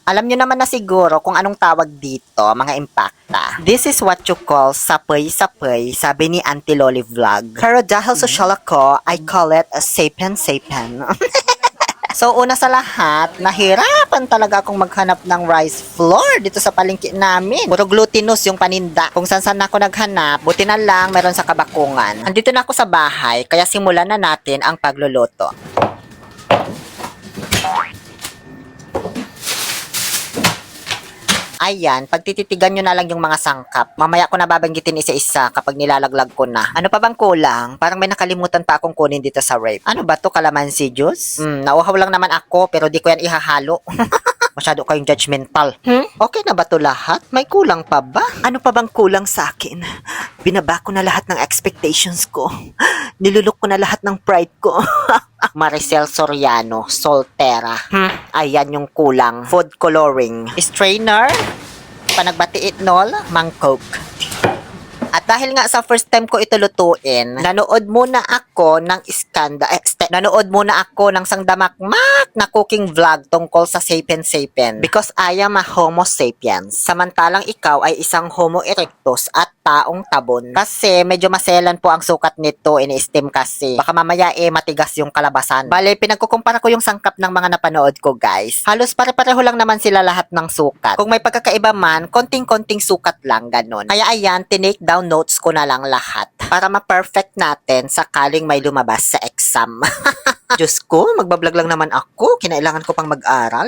Alam nyo naman na siguro kung anong tawag dito, mga impacta. This is what you call sapay-sapay, sabi ni Auntie Loli Vlog. Pero dahil social ako, I call it a sapen-sapen. So, una sa lahat, nahirapan talaga akong maghanap ng rice flour dito sa palengke namin. Puro glutinous yung paninda. Kung saan ako naghanap, buti na lang meron sa Kabakungan. Andito na ako sa bahay, kaya simulan na natin ang pagluluto. Ayan, pagtititigan nyo na lang yung mga sangkap. Mamaya ko na babanggitin isa-isa kapag nilalaglag ko na. Ano pa bang kulang? Parang may nakalimutan pa akong kunin dito sa rape. Ano ba to, calamansi juice? Nauhaw lang naman ako pero di ko yan ihahalo. Masyado kayong judgmental. Okay na ba to lahat? May kulang pa ba? Ano pa bang kulang sa akin? Binaba ko na lahat ng expectations ko. Nilulok ko na lahat ng pride ko. Maricel Soriano, Soltera. Ayan yung kulang. Food coloring. Strainer, panagbatiit nol, mang coke. At dahil nga sa first time ko ito lutuin, nanood muna ako ng nanood muna ako ng sangdamakmak na cooking vlog tungkol sa sapien-sapien. Because I am a homo sapiens. Samantalang ikaw ay isang homo erectus at taong tabon. Kasi medyo maselan po ang sukat nito, ini-steam kasi. Baka mamaya matigas yung kalabasan. Bale, pinagkukumpara ko yung sangkap ng mga napanood ko, guys. Halos pare-pareho lang naman sila lahat ng sukat. Kung may pagkakaiba man, konting-konting sukat lang, ganun. Kaya ayan, tinake down notes ko na lang lahat. Para ma-perfect natin sakaling may lumabas sa exam. Diyos ko, magbablog lang naman ako. Kinailangan ko pang mag-aral.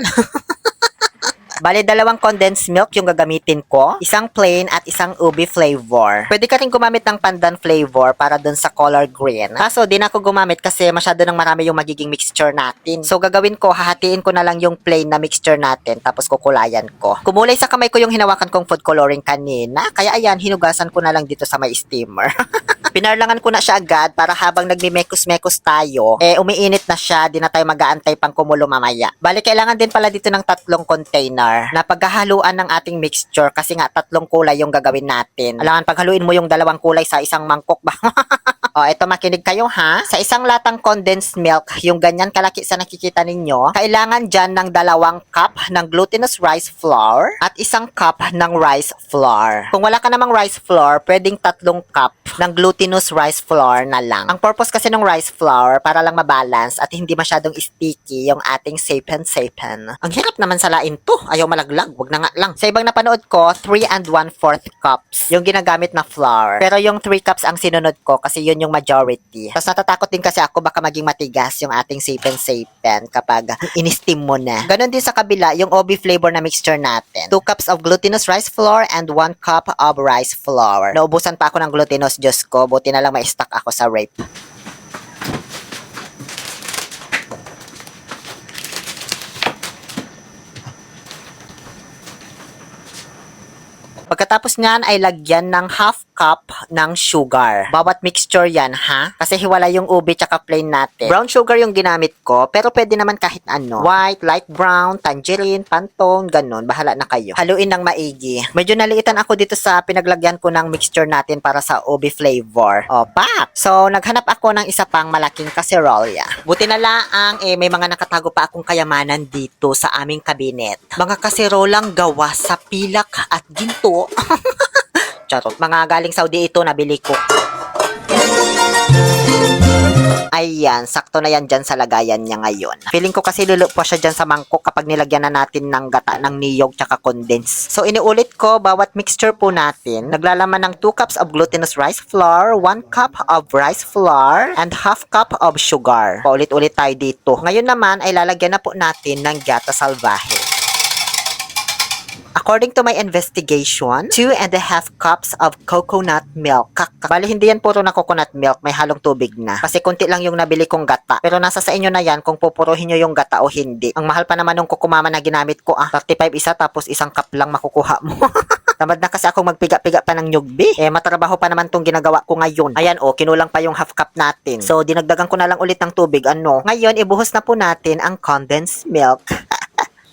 Bale, 2 condensed milk yung gagamitin ko, isang plain at isang ubi flavor. Pwede ka rin gumamit ng pandan flavor para dun sa color green. Kaso, di na ako gumamit kasi masyado nang marami yung magiging mixture natin. So, gagawin ko, hahatiin ko na lang yung plain na mixture natin, tapos kukulayan ko. Kumulay sa kamay ko yung hinawakan kong food coloring kanina, kaya ayan, hinugasan ko na lang dito sa may steamer. Pinarlangan ko na siya agad para habang nagmimekos-mekos tayo, umiinit na siya, di na tayo mag-aantay pang kumulo mamaya. Bale, kailangan din pala dito ng 3 container na paghahaluan ng ating mixture kasi nga 3 kulay yung gagawin natin. Alangan paghaluin mo yung 2 kulay sa isang mangkok ba? O, eto makinig kayo ha. Sa isang latang condensed milk, yung ganyan kalaki sa nakikita ninyo, kailangan dyan ng 2 cup ng glutinous rice flour at 1 cup ng rice flour. Kung wala ka namang rice flour, pwedeng 3 cup ng glutinous rice flour na lang. Ang purpose kasi ng rice flour, para lang mabalance at hindi masyadong sticky yung ating sapen-sapen. Ang hirap naman salain to. Ayaw malaglag, wag na nga lang. Sa ibang napanood ko, 3 1/4 cups yung ginagamit na flour. Pero yung 3 cups ang sinunod ko kasi yun yung majority. Tapos natatakot din kasi ako baka maging matigas yung ating sapen-sapen kapag in-steam mo na. Ganon din sa kabila, yung OB flavor na mixture natin. 2 cups of glutinous rice flour and 1 cup of rice flour. Naubusan pa ako ng glutinous, Diyos ko. Buti na lang may stock ako sa rape. Pagkatapos niyan ay lagyan ng 1/2 cup ng sugar. Bawat mixture yan ha. Kasi hiwala yung ube tsaka plain natin. Brown sugar yung ginamit ko pero pwede naman kahit ano. White, light brown, tangerine, pantone, ganun. Bahala na kayo. Haluin ng maigi. Medyo naliitan ako dito sa pinaglagyan ko ng mixture natin para sa ube flavor. O, pak! So, naghanap ako ng isa pang malaking kaserolya. Buti na laang may mga nakatago pa akong kayamanan dito sa aming kabinet. Mga kaserolang gawa sa pilak at ginto. Charot. Mga galing Saudi ito, nabili ko. Ayan, sakto na yan dyan sa lagayan niya ngayon. Feeling ko kasi lulup pa siya dyan sa mangkok kapag nilagyan na natin ng gata ng niyog tsaka condense. So, iniulit ko, bawat mixture po natin, naglalaman ng 2 cups of glutinous rice flour, 1 cup of rice flour, and 1/2 cup of sugar. Paulit-ulit tayo dito. Ngayon naman ay lalagyan na po natin ng gata salvaje. According to my investigation, 2.5 cups of coconut milk. Bali, hindi yan puro na coconut milk, may halong tubig na. Kasi konti lang yung nabili kong gata. Pero nasa sa inyo na yan kung pupuruhin nyo yung gata o hindi. Ang mahal pa naman ng kukumama na ginamit ko, 35 isa tapos 1 cup lang makukuha mo. Tamad na kasi akong magpiga-piga pa ng nyugbi. Matrabaho pa naman tong ginagawa ko ngayon. Ayan kinulang pa yung 1/2 cup natin. So, dinagdagan ko na lang ulit ng tubig. Ngayon, ibuhos na po natin ang condensed milk.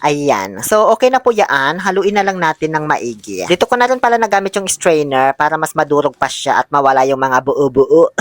Ayan. So, okay na po yan. Haluin na lang natin ng maigi. Dito ko na rin pala nagamit yung strainer para mas madurog pa siya at mawala yung mga buo-buo.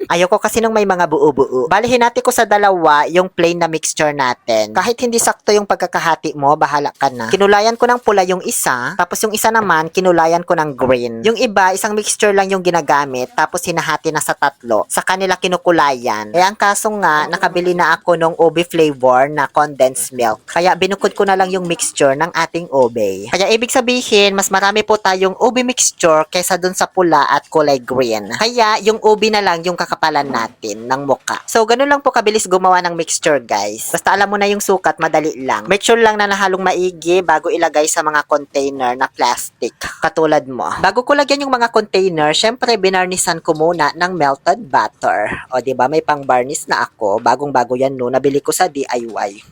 Ayoko kasi nung may mga buo-buo. Balihin natin ko sa dalawa yung plain na mixture natin. Kahit hindi sakto yung pagkakahati mo, bahala ka na. Kinulayan ko ng pula yung isa, tapos yung isa naman, kinulayan ko ng green. Yung iba, isang mixture lang yung ginagamit, tapos hinahati na sa tatlo. Sa kanila kinukulayan. Eh, ang kaso nga, nakabili na ako ng ube flavor na condensed milk. Kaya binukod ko na lang yung mixture ng ating ube. Kaya ibig sabihin, mas marami po tayong ube mixture kaysa dun sa pula at kulay green. Kaya yung ube na lang yung kakapalan natin ng muka. So, ganun lang po kabilis gumawa ng mixture, guys. Basta alam mo na yung sukat, madali lang. Make sure lang na nahalong maigi bago ilagay sa mga container na plastic. Katulad mo. Bago ko lagyan yung mga container, syempre binarnisan ko muna ng melted butter. O, diba? May pang barnish na ako. Bagong-bago yan, no? Nabili ko sa DIY.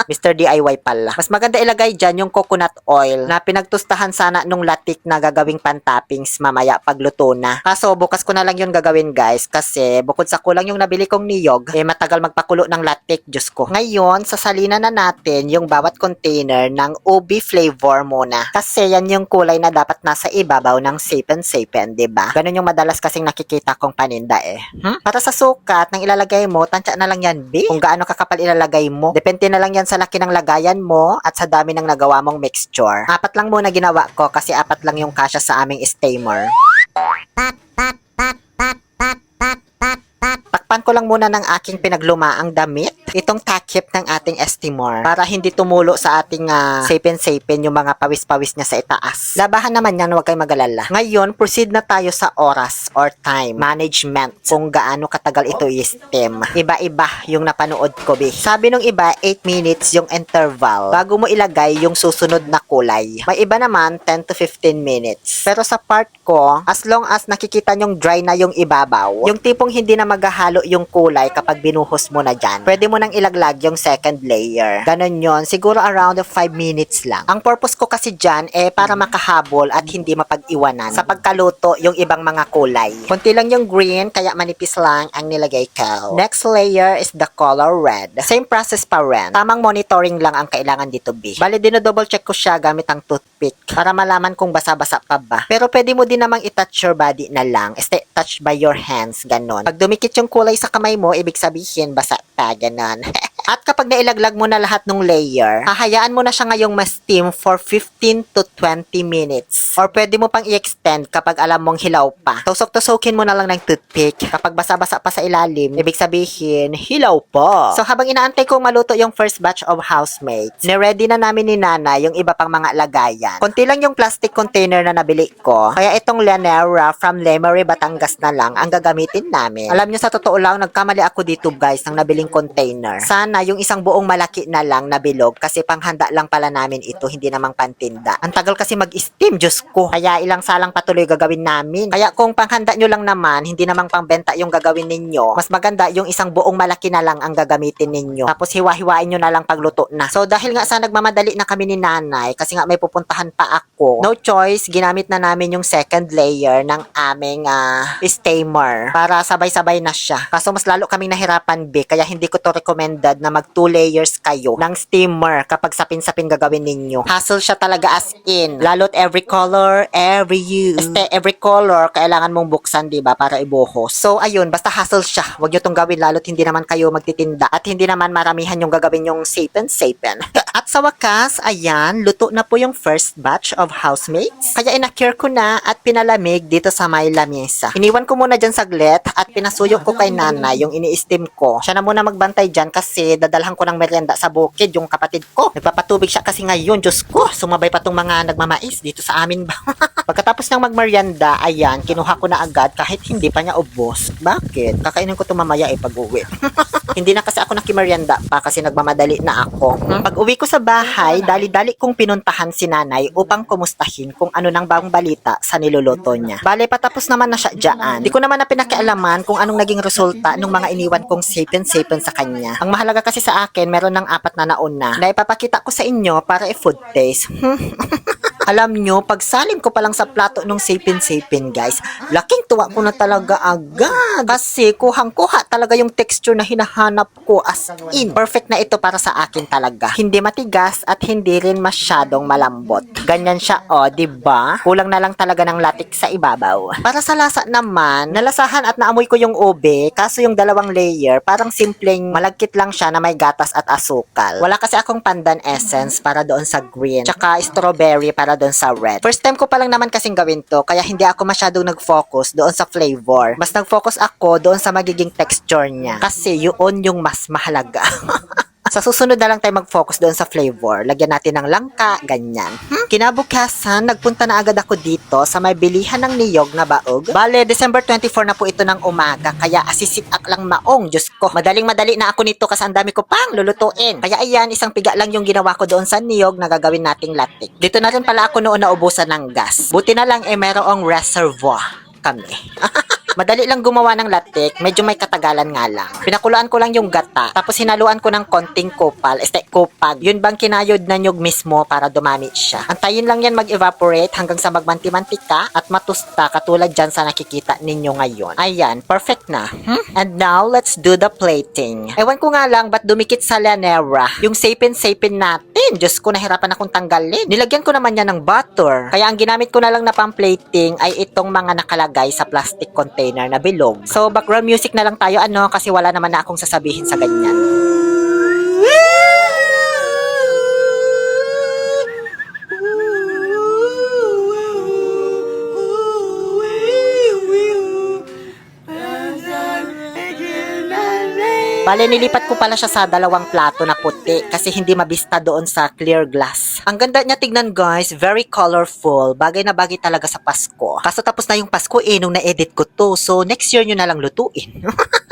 Mr. DIY pala. Mas maganda ilagay dyan yung coconut oil na pinagtustahan sana nung latik na gagawing pan-toppings mamaya pagluto na. Kaso bukas ko na lang yun gagawin, guys, kasi bukod sa kulang yung nabili kong niyog, eh matagal magpakulo ng latik, Diyos ko. Ngayon, sasalinan na natin yung bawat container ng ube flavor muna. Kasi yan yung kulay na dapat nasa ibabaw ng sipen-sipen, diba? Ganun yung madalas kasing nakikita kong paninda eh. Para sa sukat ng ilalagay mo, tansya na lang yan, B. Kung gaano kakapal ilalagay mo. Depende na lang yan sa laki ng lagayan mo at sa dami ng nagawa mong mixture. 4 lang muna ginawa ko kasi 4 lang yung kasya sa aming steamer. Takpan ko lang muna ng aking pinaglumaang damit. Itong takip ng ating steamer para hindi tumulo sa ating sapin-sapin yung mga pawis-pawis niya sa itaas. Labahan naman yan, huwag kayo mag-alala. Ngayon, proceed na tayo sa oras or time management kung gaano katagal ito i-steam. Iba-iba yung napanood ko, be. Sabi nung iba, 8 minutes yung interval bago mo ilagay yung susunod na kulay. May iba naman, 10 to 15 minutes. Pero sa part ko, as long as nakikita nyong dry na yung ibabaw, yung tipong hindi na maghahalo yung kulay kapag binuhos mo na dyan, pwede mo nang ilaglag yung second layer. Ganon yon, siguro around 5 minutes lang. Ang purpose ko kasi dyan para makahabol at hindi mapag-iwanan sa pagkaluto yung ibang mga kulay. Kunti lang yung green, kaya manipis lang ang nilagay ko. Next layer is the color red. Same process pa rin. Tamang monitoring lang ang kailangan dito, B. Bale, dino-double check ko siya gamit ang toothpick para malaman kung basa-basa pa ba. Pero pwede mo din namang i-touch your body na lang. Touch by your hands, ganon. Pag dumikit yung kulay sa kamay mo, ibig sabihin basa pa, ganon. At kapag nailaglag mo na lahat ng layer, hahayaan mo na siya ngayong ma-steam for 15 to 20 minutes. Or pwede mo pang i-extend kapag alam mong hilaw pa. Tusok-tusokin mo na lang ng toothpick. Kapag basa-basa pa sa ilalim, ibig sabihin, hilaw pa. So habang inaantay kong maluto yung first batch of housemates, ni-ready na namin ni Nana yung iba pang mga lagayan. Konti lang yung plastic container na nabili ko. Kaya itong Llanera from Lemery, Batangas na lang ang gagamitin namin. Alam nyo, sa totoo lang, nagkamali ako dito, guys, ng nabiling container. Sana yung isang buong malaki na lang na bilog kasi panghanda lang pala namin ito, hindi namang pantinda. Ang tagal kasi mag-steam, Diyos ko. Kaya ilang salang patuloy gagawin namin. Kaya kung panghanda nyo lang naman, hindi namang pangbenta yung gagawin ninyo, mas maganda yung isang buong malaki na lang ang gagamitin ninyo. Tapos hiwa-hiwain nyo na lang pagluto na. So dahil nga sa nagmamadali na kami ni Nanay, kasi nga may pupuntahan pa ako, no choice, ginamit na namin yung second layer ng aming steamer para sabay-sabay na siya. Kaso mas lalo kaming nahirapan, B, kaya hindi ko to recommended na mag 2 layers kayo ng steamer kapag sapin-sapin gagawin ninyo. Hassle siya talaga as in. Lalo't every color, every use. Every color, kailangan mong buksan, diba, para ibuhos. So, ayun, basta hassle siya. Huwag nyo tong gawin, lalo't hindi naman kayo magtitinda at hindi naman maramihan yung gagawin yung sapin-sapin. At sa wakas, ayan, luto na po yung first batch of housemates. Kaya inacure ko na at pinalamig dito sa may lamesa. Iniwan ko muna dyan saglit at pinasuyo ko kay Nana yung ini-steam ko. Siya na muna magbantay dyan kasi dadalhan ko ng merienda sa bukid yung kapatid ko. Nagpapatubig siya kasi ngayon, Diyos ko, sumabay pa tong mga nagmamais dito sa amin ba? Pagkatapos ng magmerienda, ayan, kinuha ko na agad kahit hindi pa niya ubos. Bakit? Kakainin ko to mamaya pag-uwi. Hindi na kasi ako nakimerienda pa kasi nagmamadali na ako. Pag-uwi ko sa bahay, dali-dali kong pinuntahan si Nanay upang kumustahin kung ano nang bagong balita sa niluluto niya. Bale, patapos naman na siya dyan. Di ko naman na pinakialaman kung anong naging resulta ng mga iniwan kong sapin-sapin sa kanya. Ang mahalaga kasi sa akin, meron ng 4 na nauna na ipapakita ko sa inyo para i-food taste. Alam nyo, pagsalim ko pa lang sa plato nung sipin-sipin guys, laking tuwa ko na talaga agad. Kasi kuhang-kuha talaga yung texture na hinahanap ko as in. Perfect na ito para sa akin talaga. Hindi matigas at hindi rin masyadong malambot. Ganyan siya diba? Kulang na lang talaga ng latex sa ibabaw. Para sa lasa naman, nalasahan at naamoy ko yung ube, kaso yung dalawang layer, parang simpleng malagkit lang siya na may gatas at asukal. Wala kasi akong pandan essence para doon sa green, tsaka strawberry para doon sa red. First time ko pa lang naman kasing gawin to, kaya hindi ako masyadong nag-focus doon sa flavor. Mas nag-focus ako doon sa magiging texture niya. Kasi yun yung mas mahalaga. Sa susunod na lang tayo mag-focus doon sa flavor. Lagyan natin ng langka, ganyan. Kinabukasan, nagpunta na agad ako dito sa may bilihan ng niyog na baog. Bale, December 24 na po ito ng umaga, kaya asisitak lang maong. Diyos ko, madaling-madali na ako nito kasi ang dami ko pang lulutuin. Kaya ayan, isang piga lang yung ginawa ko doon sa niyog na gagawin nating latik. Dito na rin pala ako noon naubusan ng gas. Buti na lang merong reservoir kami. Madali lang gumawa ng latik, medyo may katagalan nga lang. Pinakuluan ko lang yung gata, tapos hinaluan ko ng konting kupal, kupag. Yun bang kinayod na nyug mismo para dumami siya. Antayin lang yan mag-evaporate hanggang sa magmanti-mantika at matusta katulad dyan sa nakikita ninyo ngayon. Ayan, perfect na. And now, let's do the plating. Ewan ko nga lang, ba't dumikit sa lanera? Yung sapin-sapin natin. Diyos ko, nahirapan akong tanggalin. Nilagyan ko naman yan ng butter. Kaya ang ginamit ko na lang na pang-plating ay itong mga nakalagay sa plastic container na bilog. So, background music na lang tayo kasi wala naman na akong sasabihin sa ganyan. Bale, nilipat ko pala siya sa dalawang plato na puti kasi hindi mabista doon sa clear glass. Ang ganda niya tignan guys, very colorful. Bagay na bagay talaga sa Pasko. Kaso tapos na yung Pasko nung na-edit ko to. So, next year nyo na lang lutuin.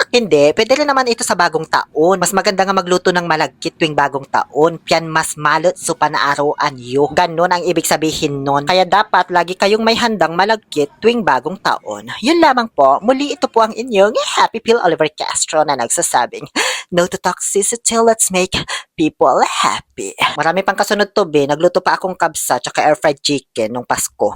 Hindi, pwede rin naman ito sa bagong taon. Mas maganda nga magluto ng malagkit tuwing bagong taon. Piyan mas malot so panaarawan yo. Ganon ang ibig sabihin nun. Kaya dapat lagi kayong may handang malagkit tuwing bagong taon. Yun lamang po. Muli ito po ang inyong Happy Pill Oliver Castro na nagsasabing, no to toxicity, let's make people happy. Marami pang kasunod to be. Nagluto pa akong kabsa tsaka air fried chicken nung Pasko.